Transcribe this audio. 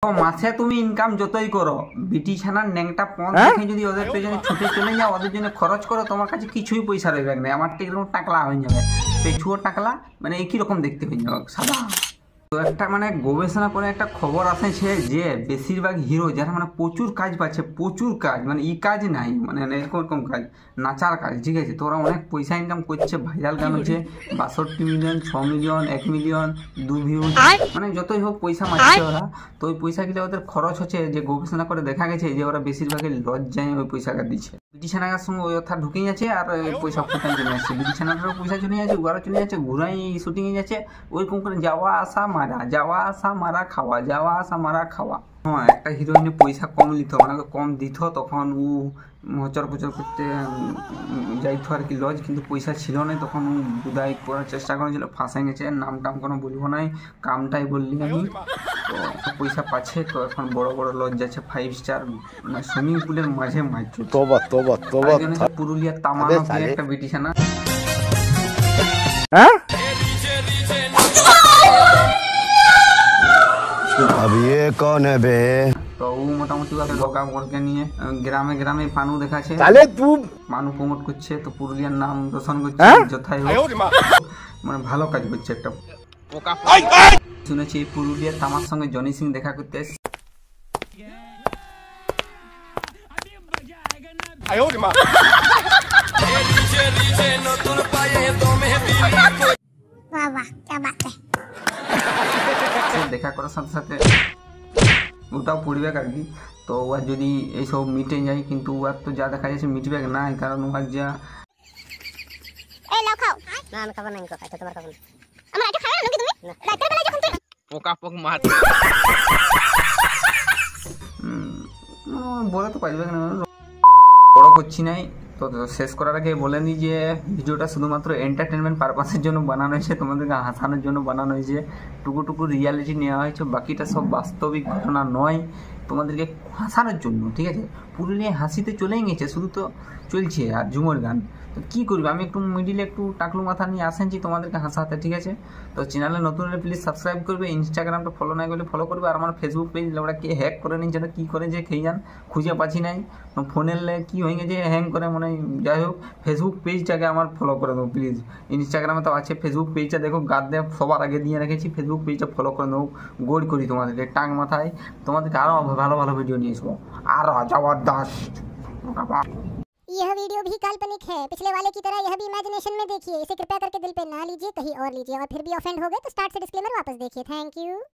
তো মাসে তুমি ইনকাম যতই করো, বিটি ছানার ন্যাংটা পণ দেখে যদি ওদের পেছনে ছুটে চলে যাও, ওদের জন্য খরচ করো, তোমার কাছে কিছুই পয়সা রইবে না। আমার ঠিক এরকম টাকলা হয়ে যাবে, পেছুও টাকলা, মানে একই রকম দেখতে হয়ে যাবে সাদা। তো একটা মানে গবেষণা করে একটা খবর আসেছে যে বেশিরভাগ হিরো যারা মানে প্রচুর কাজ পাচ্ছে, প্রচুর কাজ, মানে ই কাজ নাই, মানে এরকম এরকম কাজ, নাচার কাজ, ঠিক আছে, তো ওরা অনেক পয়সা ইনকাম করছে। ভাইরাল গান হচ্ছে 62 মিলিয়ন, 6 মিলিয়ন, 1 মিলিয়ন, 2 ভিউজ, মানে যতই হোক পয়সা মারছে ওরা। তো ওই পয়সাগুলো ওদের খরচ হচ্ছে, যে গবেষণা করে দেখা গেছে যে ওরা বেশিরভাগই লজ্জায় ওই পয়সাটা দিচ্ছে। বিটি ছানার সঙ্গে ওই অর্থাৎ ঢুকে যাচ্ছে আর পয়সা ফুটান চলে যাচ্ছে, বিটি ছানাটারও পয়সা চলে যাচ্ছে, ঘরে চলে যাচ্ছে, ঘুরাই শুটিংয়ে যাচ্ছে, ওইরকম করে যাওয়া আসা মারা, যাওয়া আসা মারা খাওয়া, যাওয়া আসা মারা খাওয়া। হ্যাঁ, একটা হিরোইনে পয়সা কম নিত, মানে কম দিত, তখন ও মচর পচর করতে যাইতো আর কি লজ, কিন্তু পয়সা ছিল না, তখন ও বুদাই করার চেষ্টা করেছিল, ফাঁসাই গেছে। নাম টাম কোনো বলবো নাই, কামটাই বললি আমি। তো পয়সা পাচ্ছে, তো এখন বড় বড় লজ যাচ্ছে, 5 স্টার, মানে সুইমিং পুলের মাঝে মাছ। তোবা তোবা তোবা। পুরুলিয়ার তামানো একটা বিটি ছানা। अब ये कौन है बे? তো ও মোটামুটি ঢোকা বলকে নিয়ে গ্রামে গ্রামে পানু দেখাচ্ছে, পানু প্রমোট করছে, তো পুরুলিয়ার নাম রোশন করছে, যথাই হোক মানে ভালো কাজ করছে একটা। শুনেছি পুরুলিয়ার তামার সঙ্গে জনি সিং দেখা করতে এসেছে। দেখা করার সাথে সাথে ওটাও পড়বে আর কি। তো ওর যদি এইসব মিটে যায়, কিন্তু ওর তো যা দেখা যাচ্ছে মিটবে না, কারণ ওর যা বলে তো পারবে না, বড় করছি নাই। তো শেষ করার আগে বলে নিই যে ভিডিওটা শুধুমাত্র এন্টারটেনমেন্ট পারপাসের জন্য বানানো হয়েছে, তোমাদেরকে হাসানোর জন্য বানানো হয়েছে, টুকু রিয়ালিটি নেওয়া হয়েছে, বাকিটা সব বাস্তবিক ঘটনা নয়, তোমাদেরকে হাসানোর জন্য, ঠিক আছে। পুরুলিয়ায় হাসিতে চলেই গেছে, শুধু তো চলছে আর ঝুমোর গান। তো কী করবে, আমি একটু মিডিলে একটু টাকলু মাথা নিয়ে আসেছি তোমাদেরকে হাসাতে, ঠিক আছে। তো চ্যানেলে নতুন হলে প্লিজ সাবস্ক্রাইব করবে, ইনস্টাগ্রামটা ফলো না করলে ফলো করবে, আর আমার ফেসবুক পেজ ওরা কে হ্যাক করে নিচ্ছে, কী করে যে খেয়ে যান খুঁজে পাচ্ছি নাই, ফোনের কী হয়ে গেছে হ্যাং করে মনে হয়। যাই হোক, ফেসবুক পেজটাকে আমার ফলো করে দেবো প্লিজ। ইনস্টাগ্রামে তো আছে, ফেসবুক পেজটা দেখো গাদ দিয়ে সবার আগে দিয়ে রেখেছি, ফেসবুক পেজটা ফলো করে দেবো। গোল করি তোমাদেরকে টাং মাথায়, তোমাদেরকে আরও ভালো ভালো ভিডিও নিয়ে আসবো, আরও জबरदस्त। यह वीडियो भी काल्पनिक है, पिछले वाले की तरह यह भी इमेजिनेशन में देखिए, इसे कृपया करके दिल पे ना लीजिए, कहीं और लीजिए, और फिर भी ऑफेंड हो गए तो स्टार्ट से डिस्क्लेमर वापस देखिए। Thank you.